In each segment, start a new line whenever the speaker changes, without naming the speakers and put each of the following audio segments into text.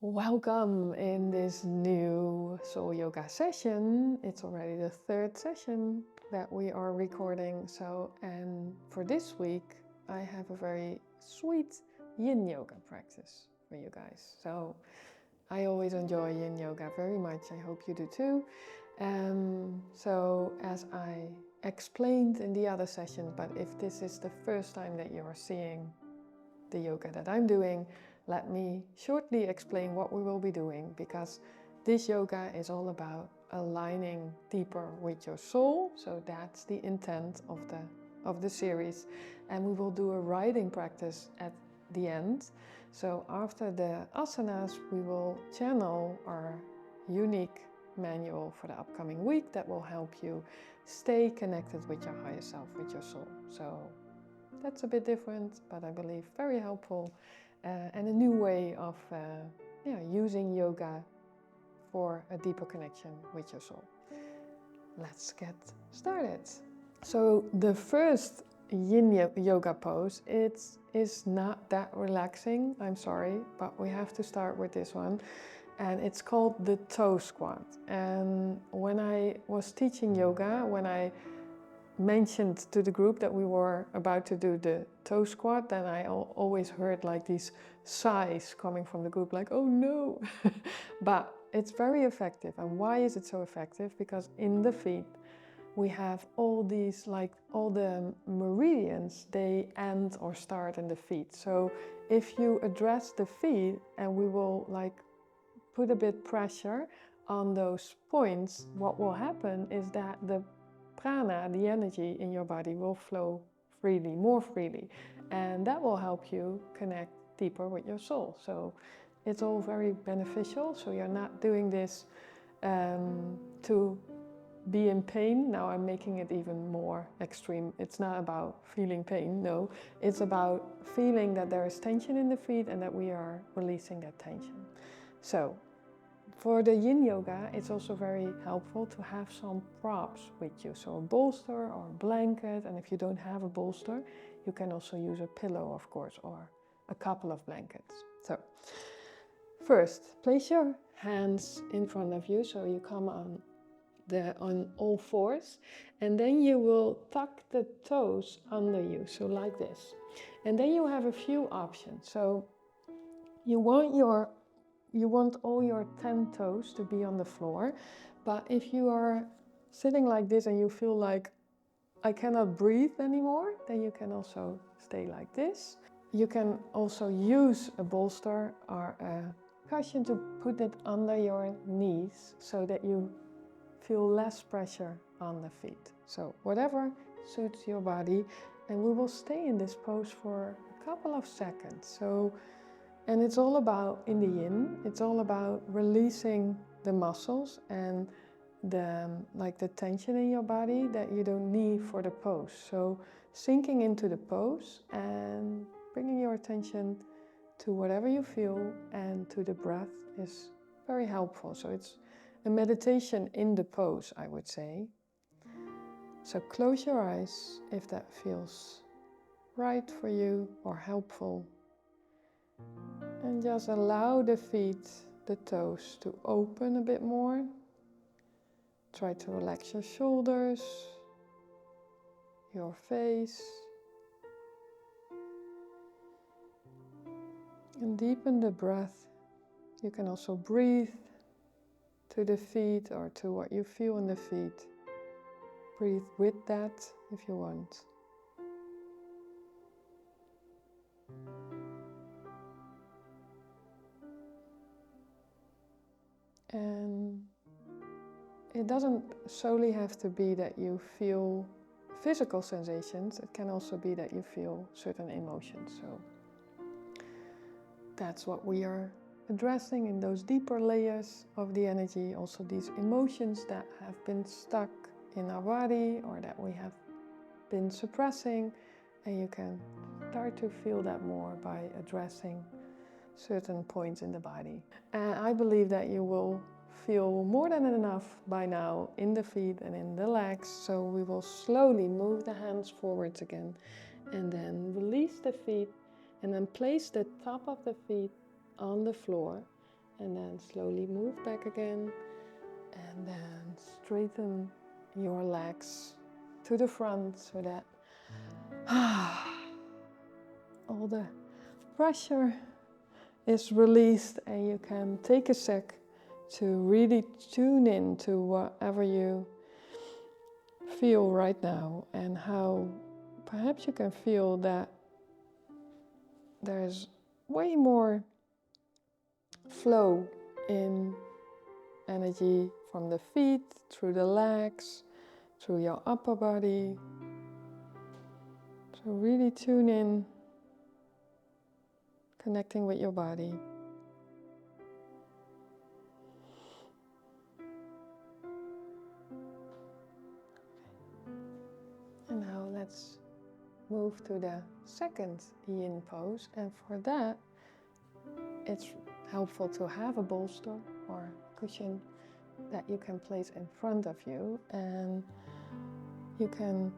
Welcome in this new soul yoga session. It's already the third session that we are recording. And for this week, I have a very sweet yin yoga practice for you guys. So I always enjoy yin yoga very much. I hope you do too. So as I explained in the other session, but if this is the first time that you are seeing the yoga that I'm doing, let me shortly explain what we will be doing, because this yoga is all about aligning deeper with your soul. So that's the intent of the series, and we will do a writing practice at the end. So after the asanas, we will channel our unique manual for the upcoming week that will help you stay connected with your higher self, with your soul. So that's a bit different, but I believe very helpful, and a new way of using yoga for a deeper connection with your soul. Let's get started. So the first yin yoga pose, it is not that relaxing, I'm sorry, but we have to start with this one. And it's called the toe squat. And when I was teaching yoga, when I mentioned to the group that we were about to do the toe squat, then I always heard like these sighs coming from the group, like, oh no. But it's very effective. And why is it so effective? Because in the feet we have all these, like all the meridians, they end or start in the feet. So if you address the feet, and we will like put a bit pressure on those points, what will happen is that the prana, the energy in your body, will flow freely, more freely, and that will help you connect deeper with your soul. So it's all very beneficial. So you're not doing this to be in pain. Now I'm making it even more extreme. It's not about feeling pain, no. It's about feeling that there is tension in the feet and that we are releasing that tension. So for the yin yoga, it's also very helpful to have some props with you. So a bolster or a blanket, and if you don't have a bolster, you can also use a pillow, of course, or a couple of blankets. So first, place your hands in front of you, so you come on all fours, and then you will tuck the toes under you, so like this. And then you have a few options. So you want all your 10 toes to be on the floor, but if you are sitting like this and you feel like I cannot breathe anymore, then you can also stay like this. You can also use a bolster or a cushion to put it under your knees so that you feel less pressure on the feet. So whatever suits your body, and we will stay in this pose for a couple of seconds. And it's all about, in the yin, it's all about releasing the muscles and the tension in your body that you don't need for the pose. So sinking into the pose and bringing your attention to whatever you feel and to the breath is very helpful. So it's a meditation in the pose, I would say. So close your eyes if that feels right for you or helpful. And just allow the feet, the toes, to open a bit more. Try to relax your shoulders, your face. And deepen the breath. You can also breathe to the feet or to what you feel in the feet. Breathe with that if you want. And it doesn't solely have to be that you feel physical sensations. It can also be that you feel certain emotions. So that's what we are addressing in those deeper layers of the energy. Also these emotions that have been stuck in our body or that we have been suppressing. And you can start to feel that more by addressing certain points in the body. And I believe that you will feel more than enough by now in the feet and in the legs. So we will slowly move the hands forwards again, and then release the feet, and then place the top of the feet on the floor, and then slowly move back again, and then straighten your legs to the front so that all the pressure is released, and you can take a sec to really tune in to whatever you feel right now, and how perhaps you can feel that there's way more flow in energy from the feet, through the legs, through your upper body. So really tune in, connecting with your body. And now let's move to the second Yin pose, and for that it's helpful to have a bolster or cushion that you can place in front of you, and you can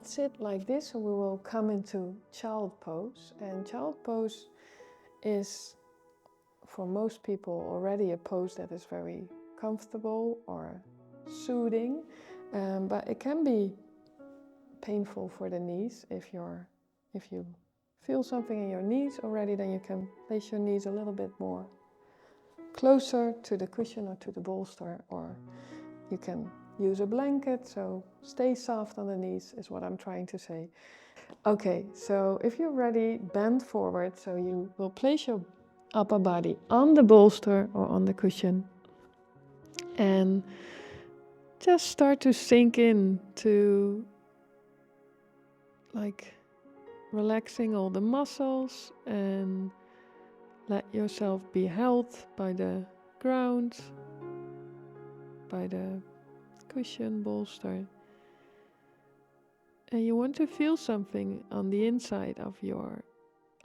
sit like this. So we will come into child pose, and child pose is for most people already a pose that is very comfortable or soothing, but it can be painful for the knees. If you feel something in your knees already, then you can place your knees a little bit more closer to the cushion or to the bolster, or you can use a blanket, so stay soft on the knees is what I'm trying to say. Okay, so if you're ready, bend forward, so you will place your upper body on the bolster or on the cushion, and just start to sink in to like relaxing all the muscles, and let yourself be held by the ground, by the cushion, bolster. And you want to feel something on the inside of your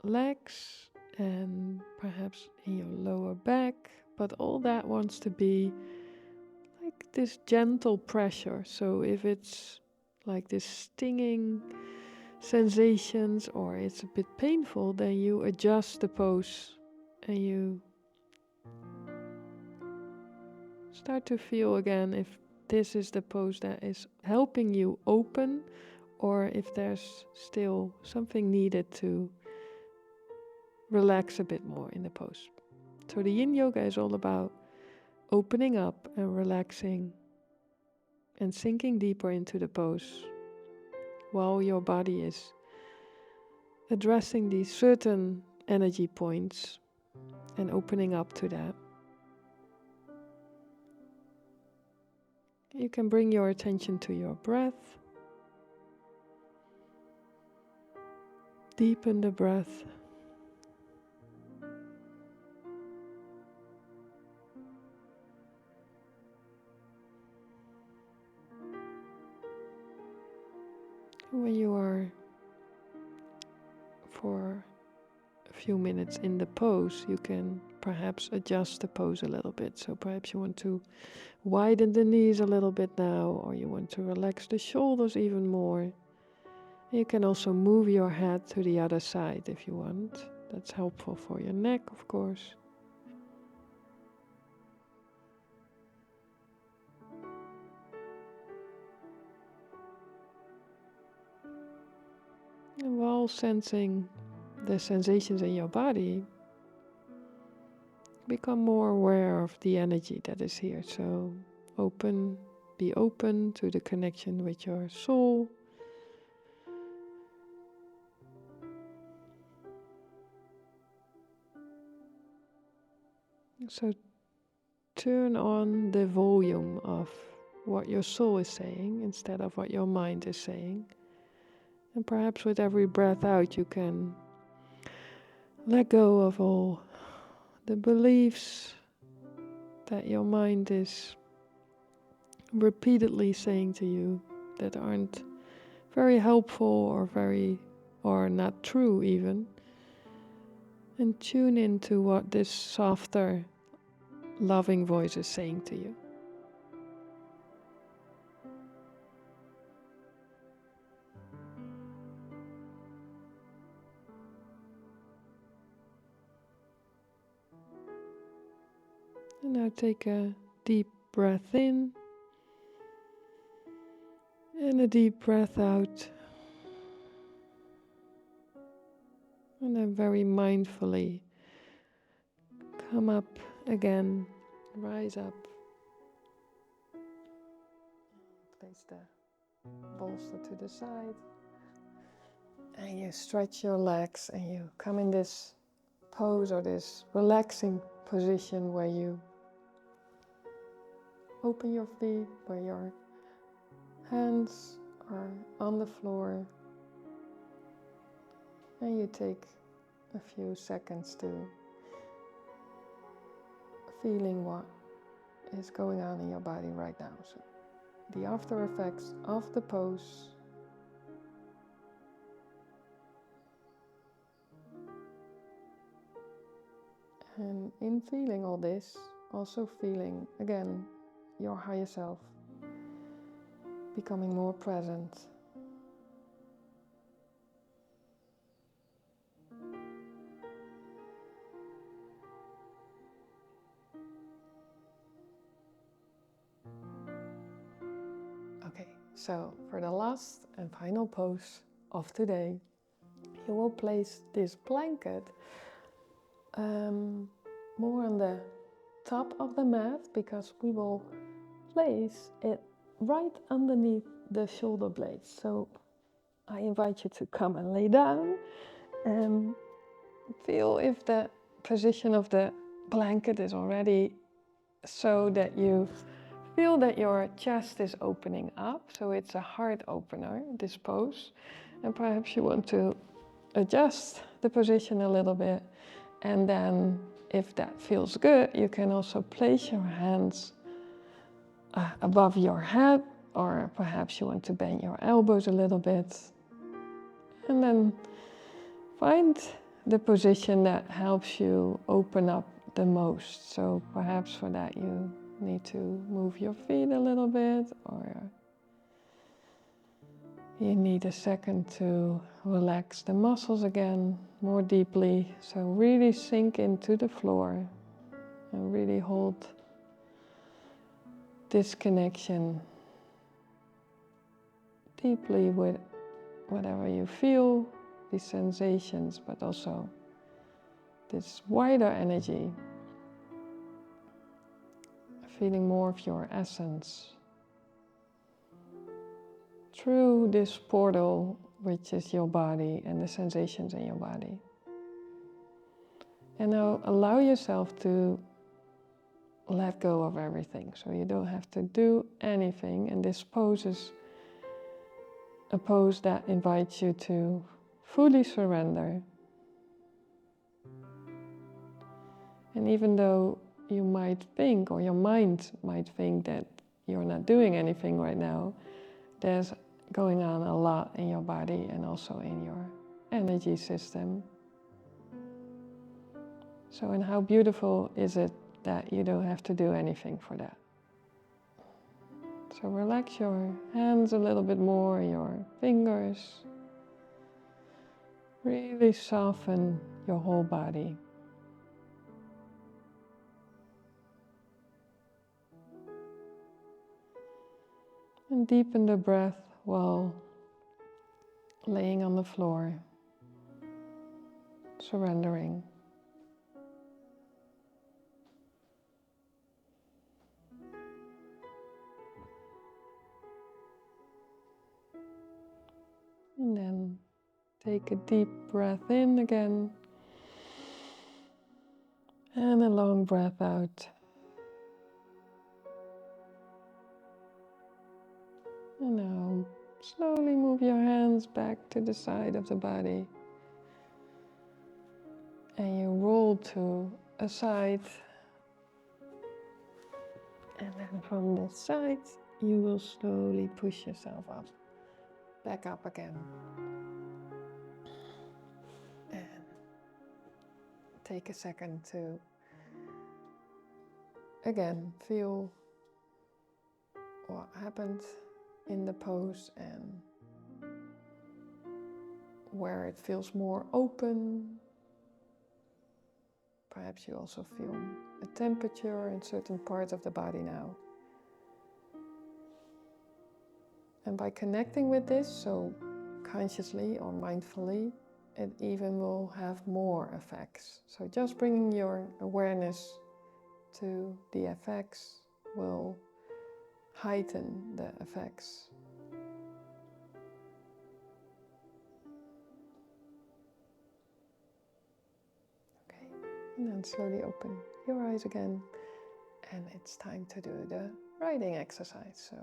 legs and perhaps in your lower back, but all that wants to be like this gentle pressure. So if it's like this stinging sensations or it's a bit painful, then you adjust the pose and you start to feel again if this is the pose that is helping you open, or if there's still something needed to relax a bit more in the pose. So the Yin Yoga is all about opening up and relaxing and sinking deeper into the pose while your body is addressing these certain energy points and opening up to that. You can bring your attention to your breath. Deepen the breath. When you are for a few minutes in the pose, you can perhaps adjust the pose a little bit. So perhaps you want to widen the knees a little bit now, or you want to relax the shoulders even more. You can also move your head to the other side if you want. That's helpful for your neck, of course. And while sensing the sensations in your body, become more aware of the energy that is here. So be open to the connection with your soul. So turn on the volume of what your soul is saying instead of what your mind is saying. And perhaps with every breath out you can let go of all the beliefs that your mind is repeatedly saying to you that aren't very helpful or not true even. And tune into what this softer, loving voice is saying to you. And now take a deep breath in and a deep breath out. And then very mindfully come up again, rise up. Place the bolster to the side. And you stretch your legs and you come in this pose or this relaxing position where you open your feet, where your hands are on the floor. And you take a few seconds to feeling what is going on in your body right now. So the after effects of the pose. And in feeling all this, also feeling again your higher self, becoming more present. Okay, so for the last and final pose of today, you will place this blanket more on the top of the mat, because we will place it right underneath the shoulder blades. So I invite you to come and lay down and feel if the position of the blanket is already so that you feel that your chest is opening up. So it's a heart opener, this pose. And perhaps you want to adjust the position a little bit. And then if that feels good, you can also place your hands above your head, or perhaps you want to bend your elbows a little bit. And then find the position that helps you open up the most. So perhaps for that you need to move your feet a little bit, or you need a second to relax the muscles again more deeply. So really sink into the floor and really hold this connection deeply with whatever you feel, these sensations, but also this wider energy, feeling more of your essence through this portal, which is your body and the sensations in your body. And now allow yourself to let go of everything, so you don't have to do anything. And this pose is a pose that invites you to fully surrender. And even though you might think, or your mind might think, that you're not doing anything right now, there's going on a lot in your body and also in your energy system. So, and how beautiful is it that you don't have to do anything for that? So relax your hands a little bit more, your fingers. Really soften your whole body. And deepen the breath while laying on the floor, surrendering. And then take a deep breath in again, and a long breath out. And now slowly move your hands back to the side of the body. And you roll to a side. And then from this side, you will slowly push yourself up, back up again. And take a second to, again, feel what happened in the pose and where it feels more open. Perhaps you also feel a temperature in certain parts of the body now. And by connecting with this, so consciously or mindfully, it even will have more effects. So just bringing your awareness to the effects will heighten the effects. Okay, and then slowly open your eyes again, and it's time to do the writing exercise. So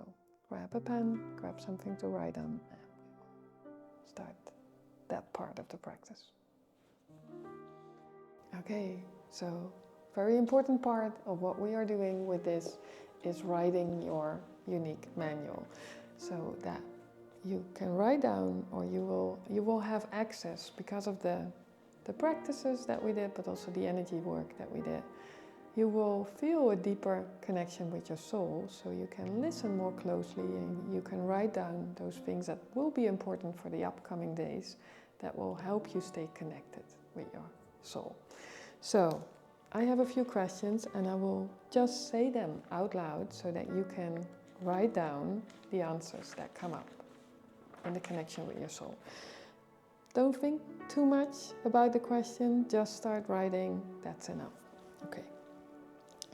grab a pen, grab something to write on, and we will start that part of the practice. Okay, so very important part of what we are doing with this is writing your unique manual, so that you can write down, or you will have access because of the practices that we did, but also the energy work that we did. You will feel a deeper connection with your soul, so you can listen more closely and you can write down those things that will be important for the upcoming days, that will help you stay connected with your soul. So, I have a few questions and I will just say them out loud so that you can write down the answers that come up in the connection with your soul. Don't think too much about the question, just start writing, that's enough. Okay.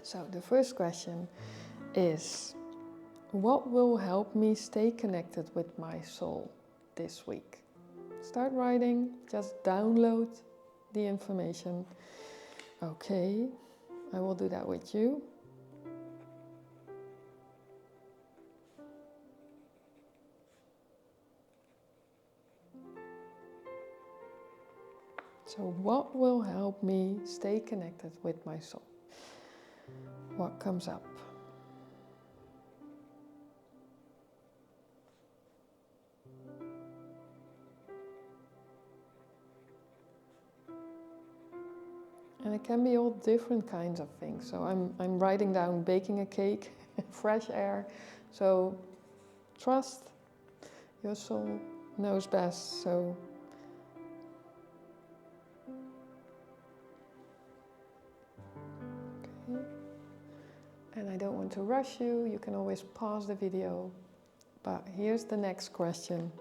So the first question is, what will help me stay connected with my soul this week? Start writing, just download the information. Okay, I will do that with you. So what will help me stay connected with my soul? What comes up? And it can be all different kinds of things. So I'm writing down baking a cake, fresh air. So trust your soul knows best. So okay. And I don't want to rush you. You can always pause the video. But here's the next question.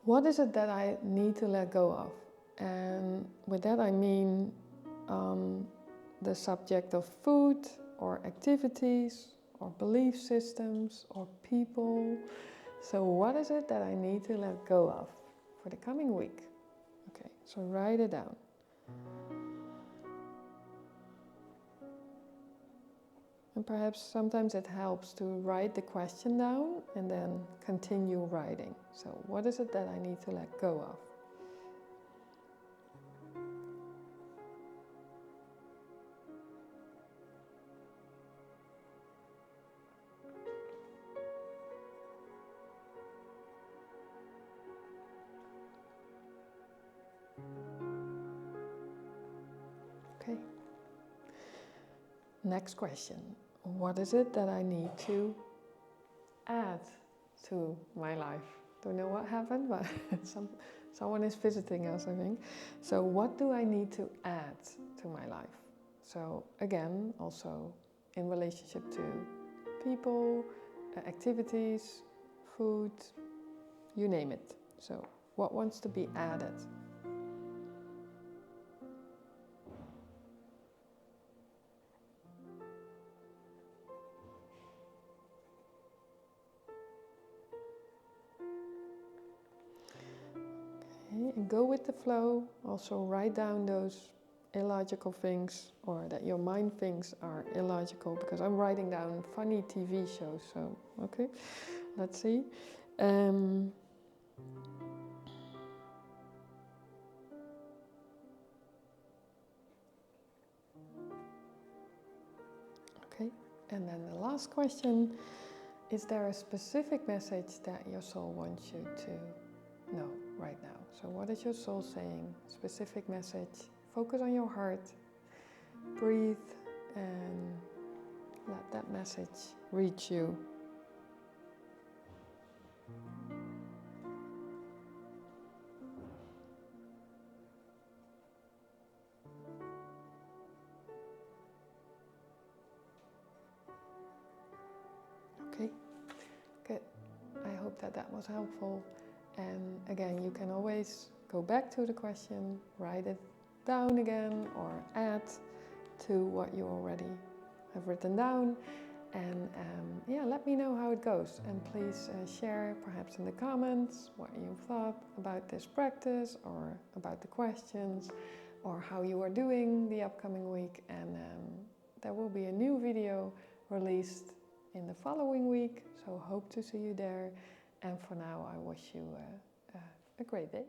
What is it that I need to let go of? And with that I mean the subject of food or activities or belief systems or people. So what is it that I need to let go of for the coming week? Okay, so write it down. And perhaps sometimes it helps to write the question down and then continue writing. So what is it that I need to let go of? Okay. Next question. What is it that I need to add to my life? Don't know what happened, but someone is visiting us, I think. So what do I need to add to my life? So again, also in relationship to people, activities, food, you name it. So what wants to be added? And go with the flow. Also write down those illogical things, or that your mind thinks are illogical, because I'm writing down funny TV shows. So okay, let's see. Okay, and then the last question, is there a specific message that your soul wants you to know right now? So what is your soul saying? Specific message. Focus on your heart. Breathe and let that message reach you. that that was helpful. And again, you can always go back to the question, write it down again, or add to what you already have written down. And yeah, let me know how it goes. And please share perhaps in the comments what you thought about this practice, or about the questions, or how you are doing the upcoming week. And there will be a new video released in the following week, so hope to see you there. And for now, I wish you a great day.